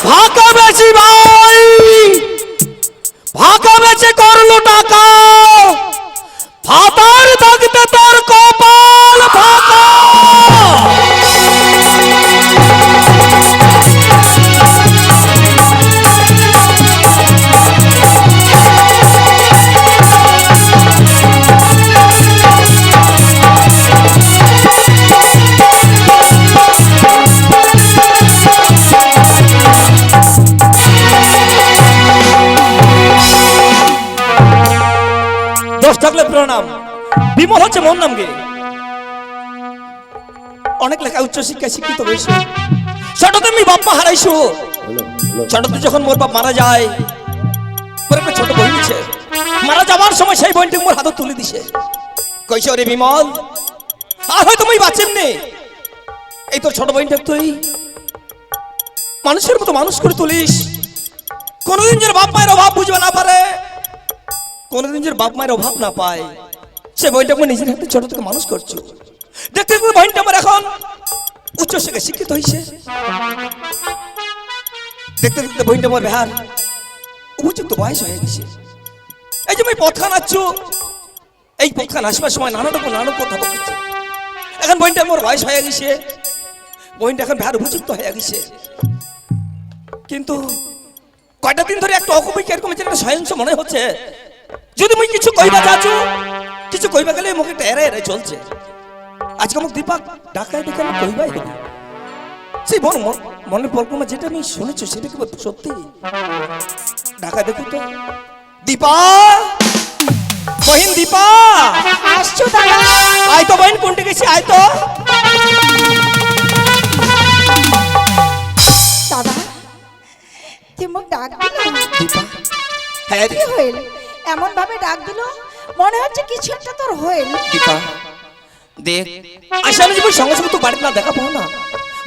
ভাকা বেশি ভাই, ভাকা বেশি করলো টাকা, ফাতার থাকতে তোর কপাল ফাঁকা। দোষ থাকলে প্রণাম, বিমল হচ্ছে মোর নাম গে। অনেক লেখা উচ্চ শিক্ষায় শিক্ষিত হয়েছে, ছোটতে আমি বাপ মা হারাইছো। ছোটতে যখন মোর বাপ মারা যায়, মোর একটা ছোট বোন আছে, মারা যাওয়ার সময় সেই বোনটি মোর হাতে তুলে দিছে, কইছে রে বিমল আর হয়তো মই বাঁচেন নে, এই তোর ছোট বোনটা তুই মানুষের মতো মানুষ করে তুলিস, কোনদিন যেন বাপ মায়ের অভাব বুঝবে না পারে, কোনদিন যে বাপ মায়ের অভাব না পায়, সে বইটা আমার নিজের হাতে ছোট থেকে মানুষ করছো। দেখতে দেখতে বইটা আমার এখন উচ্চ শিক্ষায় শিক্ষিত হয়েছে, দেখতে দেখতে বইটা আমার বেহার উপযুক্ত বয়স হয়ে গেছে। এই যে আমি পথখান আসছো, এই পথখান আসবার সময় নানা কথা বলছে, এখন বইটা আমার বয়স হয়ে গেছে, বইটা এখন বেহার উপযুক্ত হয়ে গেছে। কিন্তু কয়টা দিন ধরে একটা অকুপিক এরকম একটা সহিংস মনে হচ্ছে, যদি মুই কিছু কইবা যাচ্ছু, কিছু কইবা গেলে মুখে এড়ে এড়ে চলছে। আজকে মুখ দীপক ডাকায় দেখে আমি কইবাই গেল, সেই মনের পরিকল্পনা যেটা আমি শুনেছি সেটা কি সত্যি? ডাকায় দেখো তো, দীপা বহিন, দীপা আসছো দাদা? আয় তো বহিন, কোনটা গেছি আয় তো। দাদা তুই মুখ ডাক দিল, দীপা হ্যাঁ কি হইল? এমন ভাবে ডাক দিল মনে হচ্ছে কিছু একটা তোর হইল। দীপা দেখ, আসলে যে সঙ্গে সঙ্গে তো বাড়িতে না দেখা পাও না,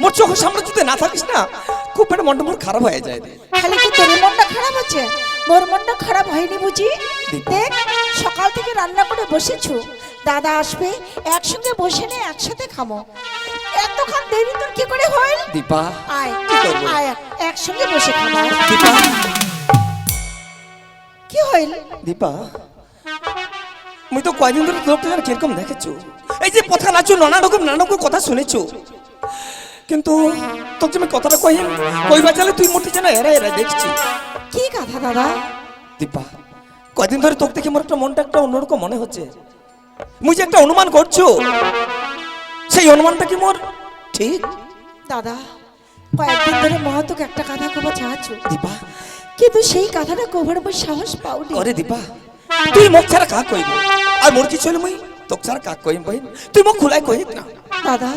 মোর চোখের সামনে যদি না থাকিস না, খুব একটা মনটা মোর খারাপ হয়ে যায় রে। খালি কি তোর মনটা খারাপ হচ্ছে? মোর মনটা খারাপ হয়নি বুঝি? দেখ সকাল থেকে রান্না করে বসেছো, দাদা আসবে, একসঙ্গে বসে নে একসাথে খামো, এতক্ষণ দেরি তোর কি করে হইল? দীপা আয় কি করবো? আয় একসঙ্গে বসে খাবো। দীপা কি হইল? দীপা মুই তো কয়দিন ধরে লোকটা যেন কিরকম দেখেছো, এই যে কথা নাচো নানা রকম কথা শুনেছো, কিন্তু তোকে আমি কথাটা কইবা চালে তুই মোটে যেন এরা এরা দেখছি। কি কথা দাদা? দীপা কয়দিন ধরে তোকে দেখে মোর একটা মনটা একটা অন্যরকম মনে হচ্ছে, মুই যে একটা অনুমান করছো, সেই অনুমানটা কি মোর ঠিক? দাদা কয়েকদিন ধরে মহাতোকে একটা কথা কবা চাচ্ছ, দীপা কিন্তু সেই কথাটা কবার আমার সাহস পাওনি। আরে দীপা তুই মুখ ছাড়া কাক কইব, আর মোর কি চলে মুই তোকে ছাড়া কাক কইম বহিন, তুই মুখ খোলাই কইত না। দাদা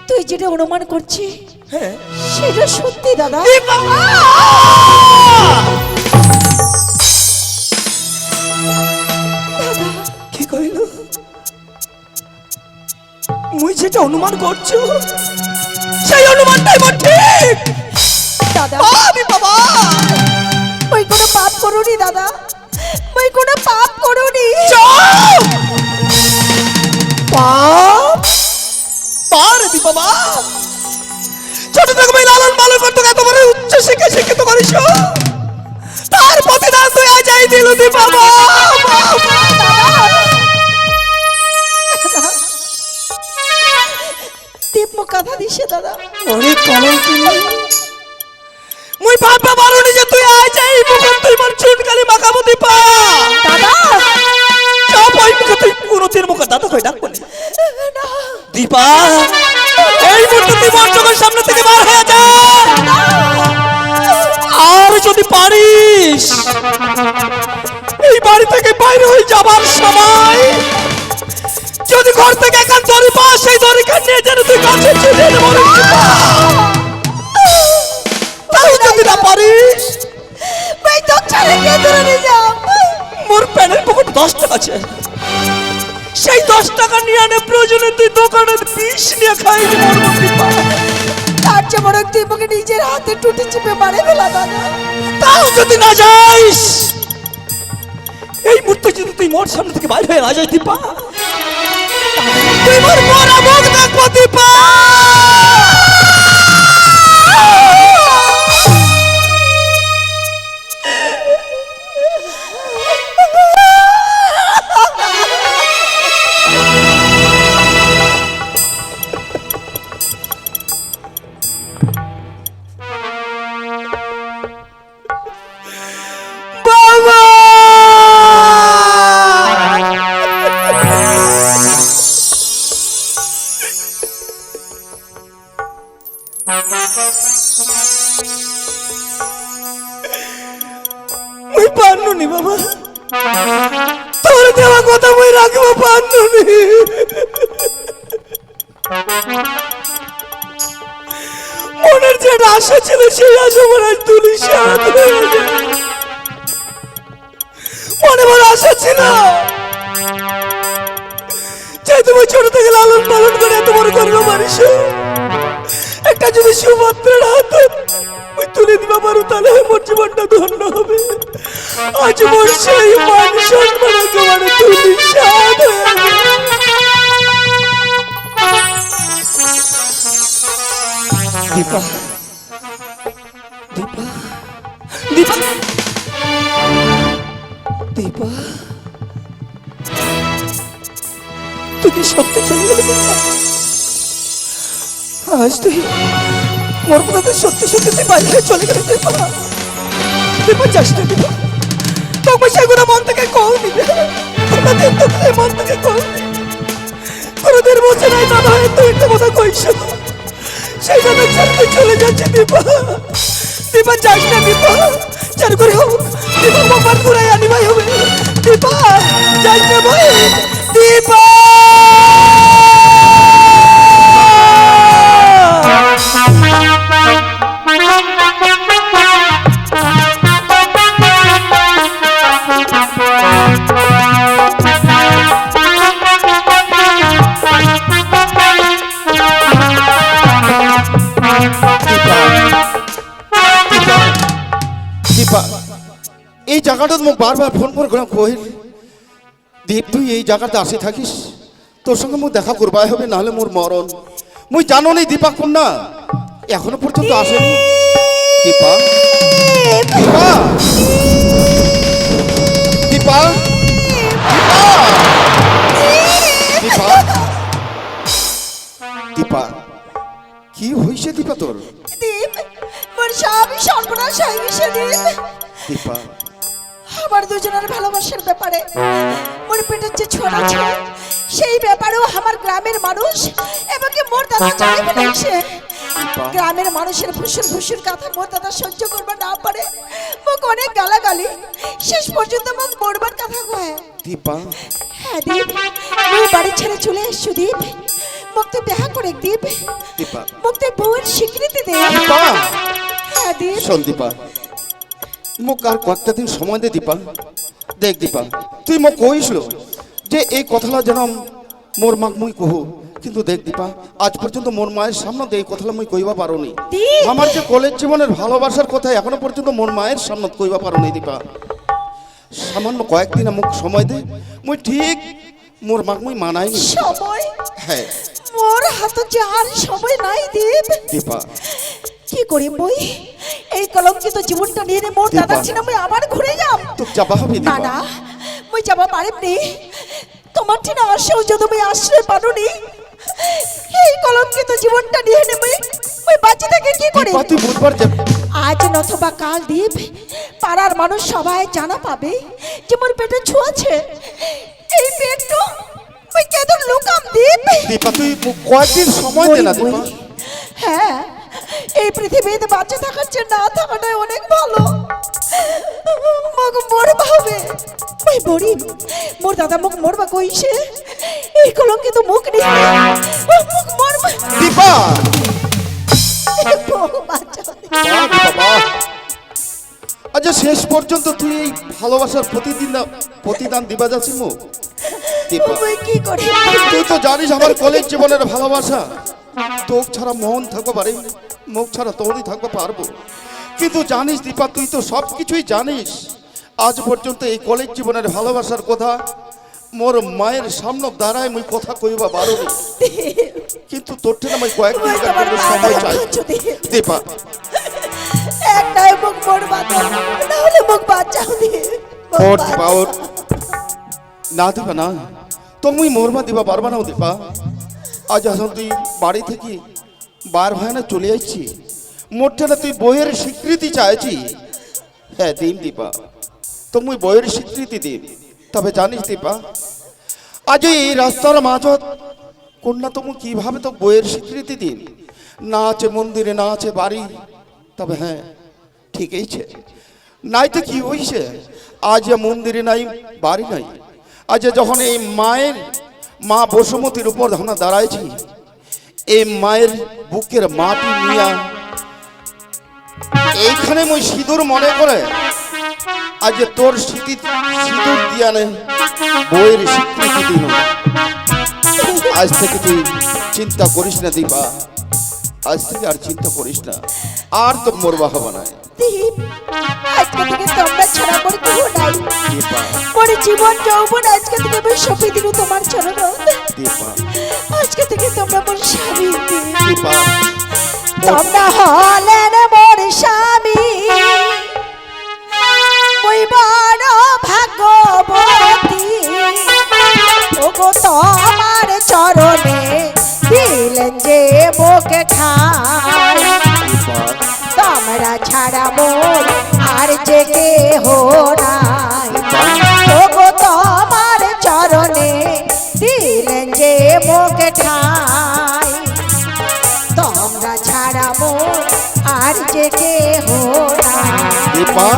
তুই যেটা অনুমান করছিস হ্যাঁ সেটা সত্যি দাদা। কি কইল? মুই যেটা অনুমান করছো সেই অনুমানটাই মোর ঠিক। দাদা আমি বাবা ওই কোনো পাপ করুনি দাদা, ওই কোনো পাপ করুনি। চুপ! পাপ পার দি বাবা, ছোট থেকে আমি লালন পালন করতে এত বড় উচ্চ শিক্ষায় শিক্ষিত করিস, তার প্রতিদান তুই আজ যাই দিল দি বাবা। দীপ মুখ কথা দিছে দাদা। ওরে কলঙ্কি, মুই ভাববা পারুনি যে তুই আজ যাই মুখ তুই মোর চুনকালি মাখাবো দীপা। দাদা সব ওই মুখে তুই পুরোচির মুখে দাদা কই ডাক বলে দীপা, এই মুহূর্তে তুই মোর চোখের সামনে থেকে বার হয়ে যা, আর যদি পারিস এই বাড়ি থেকে বাইরে হয়ে যাবার সময় যদি ঘর থেকে একান দড়ি পাস, সেই দড়ি নিয়ে যেন তুই কাছে চলে যাবো। তাই যদি না পারিস ভাই তো ছেড়ে কে দূরে নিয়ে যাও। মোর প্যানের পকেট 10 টাকা আছে, সেই 10 টাকা নিয়ে আনে প্রয়োজনে তুই দোকানের বিষ নিয়ে খাই মরবো দীপা। তার চেয়ে বড় তুই আমাকে নিজের হাতে টুটি চিপে মারে ফেলা দাদা। তাও যদি না যাইস, এই মুহূর্তে যদি তুই মোর সামনে থেকে বাইরে হয়ে না যাই দীপা, তুই মোর মরা মুখ দেখবো দীপা। মুই পারনু নি বাবা, তোর দেওয়া কথা মুই রাখবো পারনু নি। মনের যে আশা ছিল সেই আশা মনে হয় তুলি সাথ মনে মনে আশা ছিল চাই তুমি ছোট থেকে লালন পালন করে এত বড় করবো মানুষ একটা যদি সুমাত্রার হাত ওই তুলে দিবা পারো তাহলে মোর জীবনটা ধন্য হবে। আজ মোর সেই মান সম্মান একেবারে তুলি সাথ দীপা দীপা দীপা দীপা তুই কি সত্যি চলে গেলে? আজ তুই মোর কথা সত্যি সত্যি তুই বাইরে চলে গেলে দীপা দীপা যাস না দীপা, তোকে সেগুলো মন থেকে কল দিবে, কোনোদিন তোকে মন থেকে কল দিবে, কোনোদিন বসে নাই দাদা তুই একটা কথা কইস সেই জন্য ছেড়ে চলে যাচ্ছে দীপা। দীপা যাস না দীপা, চার করে হোক দীপা বাবার ঘুরাই আনি ভাই হবে দীপা, যাস না ভাই দীপা। এই জায়গাটা মোক বারবার ফোন করে কহিল দীপ তুই এই জায়গাতে আসি থাকিস, তোর সঙ্গে মুখ দেখা করবাই হবে নাহলে মোর মরণ। মুই জানো নি দীপা কন্যা এখনো পর্যন্ত আসেনি। দীপা দীপা দীপা দীপা দীপা কি হয়েছে দীপা তোর? দীপ মোর সবই সর্বনাশ হয়ে গেছে দীপ। দীপা আমার দুজনের ভালোবাসার ব্যাপারে মোর পেটের যে ছোট ছিল সেই ব্যাপারেও আমার গ্রামের মানুষ এবং মোর দাদা জানে ফেলেছে। গ্রামের মানুষের ভুসুর ভুসুর কথা মোর দাদা সহ্য করবার না পারে মোক অনেক গালাগালি, শেষ পর্যন্ত মোক মরবার কথা কয়। দীপা হ্যাঁ দীপ, আমি বাড়ি ছেড়ে চলে এসছি দীপ, মোক তুই দেখা করে দীপ, দীপা মোক তুই বউয়ের স্বীকৃতি দে। দীপা হ্যাঁ দীপ, শোন দীপা মোক আর কয়েকটা দিন সময় দে দীপা। দেখ দীপা তুই মোক কইছিল যে এই কথাটা যেন মোর মাক মুই কহু, কিন্তু দেখ দীপা আজ পর্যন্ত মোর মায়ের সামনে এই কথাটা মুই কইবা পারোনি। দীপ! আমার যে কলেজ জীবনের ভালোবাসার কথা এখনো পর্যন্ত মোর মায়ের সামনে কইবা পারোনি দীপা। সামান্য কয়েকদিন মোক সময় দে, মুই ঠিক মোর মাক মুই মানাই। সময়? হ্যাঁ মোর হাতে যে আর সময় নাই দীপ। দীপা কি করি মই এই কলঙ্কিত জীবনটা নিয়ে মোর দীপা। দাদা ছিল মই আবার ঘুরে যাম। তো যাবা হবে না দীপা। না, মই যাবা পারিমনি, তোমার ঠিক আসেও যদি মই আশ্রয় পানুনি এই কলঙ্কিত জীবনটা নিয়ে মই বাঁচে থেকে কি করি? দীপা তুই বুধবার যা। আজ নথবা কাল দীপ পাড়ার মানুষ সবাই জানা পাবে যে মোর পেটে ছুঁয়াছে। এই পেটটা মই কেন লুকাম দীপ? দীপা তুই কয়েকদিন সময় দে না দীপা। হ্যাঁ, এই পৃথিবীতে বাঁচে থাকার চেয়ে না থাকাটাই অনেক ভালো। মোক মরবা হবে, ওই মরি মোর দাদা মুখ মরবা কইছে এই কলঙ্কিত মুখ নিয়ে মুখ মরবা। দীপা বাবা আচ্ছা শেষ পর্যন্ত তুই এই ভালোবাসার প্রতিদান দিবা যাচ্ছি মুখ। দীপা মই কি করি? তুই তো জানিস আমার কলেজ জীবনের ভালোবাসা, তোক ছাড়া মন থাকবো পারি, মুখ ছাড়া তোরই থাকবো পারবো, কিন্তু জানিস দীপা তুই তো সব কিছুই জানিস। আজ পর্যন্ত এই কলেজ জীবনের ভালোবাসার কথা মোর মায়ের সামনে দাঁড়ায় মুই কথা কইবা পারবি, কিন্তু তোর থেকে আমি কয়েকদিন সময় চাই। দীপা একটাই মুখ মরবা, না হলে মুখ বাঁচাও দিয়ে ওর দীপা ওর না দীপা না, তো মুই মরবা দিবা পারবা না দীপা। আজ আসন তুই বাড়ি থেকে বার হয় না চলে আসছি, মোটে না তুই বইয়ের স্বীকৃতি চাইছি। হ্যাঁ দিন দীপা, তো মুই বইয়ের স্বীকৃতি দিন, তবে জানিস দীপা আজ এই রাস্তার মাঝত কন্যা তুমি কিভাবে তো বইয়ের স্বীকৃতি দিন, না আছে মন্দিরে না আছে বাড়ি, তবে হ্যাঁ ঠিকই ছে নাই তো কি হইছে আজ মন্দিরে নাই বাড়ি নাই আজ যখন এই মায়ের মা বসুমতির উপর যখন দাঁড়াইছি এই মায়ের বুকের মাটি নিয়া এইখানে মই সিঁদুর মনে করে আজ তোর সিঁদুর দিয়ানে বইয়ের স্বীকৃতি দিন আজ থেকে তুই চিন্তা করিস না দীপা আজ থেকে আর চিন্তা করিস না আর তো মরবা হবে না দীপ আজকে থেকে তোমরা ছাড়া মোর কেউ নাই দীপা মোর জীবন যৌবন আজকে থেকে আমি সঁপে দিল তোমার চরণ দীপা আজকে থেকে তোমরা মোর স্বামী দীপা তোমরা হলেন মোর স্বামী ওই বড় ভাগ্যবতী ওগো তোমার চরণে দিলেন যে বুকে ঠাই তোমরা ছাড়া মোর আর যে কেহ নাই ওগো তোমার চরণে দিলেন যে বুকে ঠাই তোমরা ছাড়া মোর আর যে কেহ নাই দীপা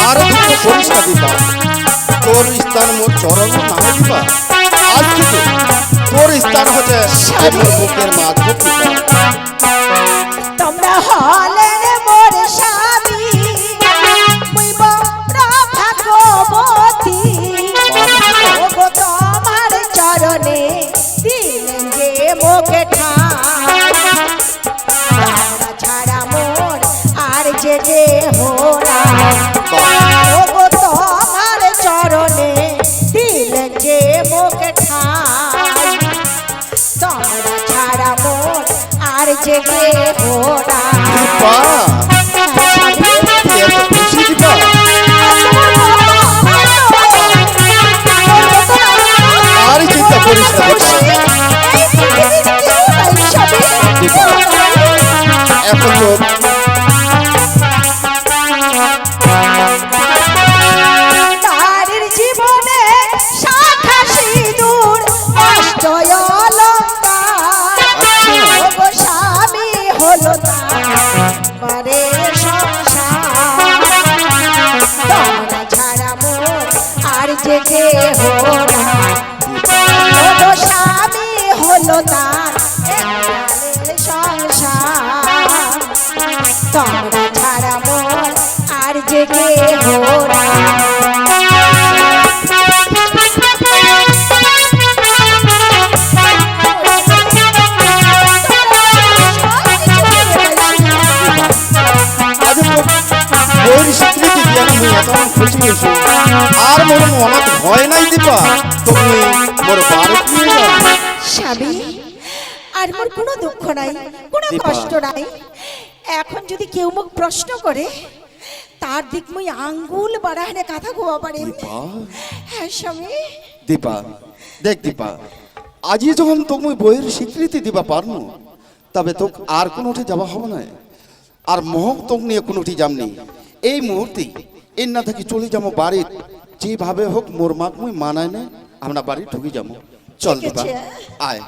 আর দুঃখ করিস না দীপা তোর স্থান মোর চরণ না দীপা আজ থেকে তোর স্থান হচ্ছে মোর বুকের মাঝে দীপা তোমরা হলেন মোর স্বামী মুই বড় ভাগ্যবতী ওগো তোমার চরণে দিলেন যে মুখে ঠাই তোমরা ছাড়া মোর আর যে দেহ নাই ওগো তোমার চরণে দিলেন যে মুখে ঠাই তোমরা ছাড়া মোর আর যে কেহ নাই দীপা তুই এত খুশি দীপা আর চিন্তা করিস না দীপা এখন তো নারীর জীবনে শাখা সিঁদুর নষ্ট অলঙ্কার ওগো স্বামী হলো তারে সংসার তোমরা ছাড়া মোর আর যে কেহ নাই ওগো স্বামী হলো তার একবারে সংসার তোমরা ছাড়া মোর আর যে কেহ নাই আজ বইয়ের স্বীকৃতি দিয়ে আমি এত খুশি হয়েছি আর মোর মনত ভয় নাই দীপা তুমি মোর বাড়ি নিয়ে যাও স্বামী আর মোর কোনো দুঃখ নাই কোনো দীপা। কষ্ট নাই এখন যদি কেউ মোক প্রশ্ন করে তার দিক মুই আঙ্গুল বাড়াহানে কথা গোয়া পারে দীপা হ্যাঁ স্বামী দীপা দেখ দীপা আজই যখন তুমি বইয়ের স্বীকৃতি দিবা পারনু তবে তোক আর কোনোটি যাওয়া হবে না আর মহক তোক নিয়ে কোনোটি যামনি এই মুহূর্তে এর না থাকি চলে যাবো বাড়ি যেভাবে হোক মোর মাক মুই মানায় না আমরা বাড়ি ঢুকে যাবো চল ঠিক দীপা আছে। আয়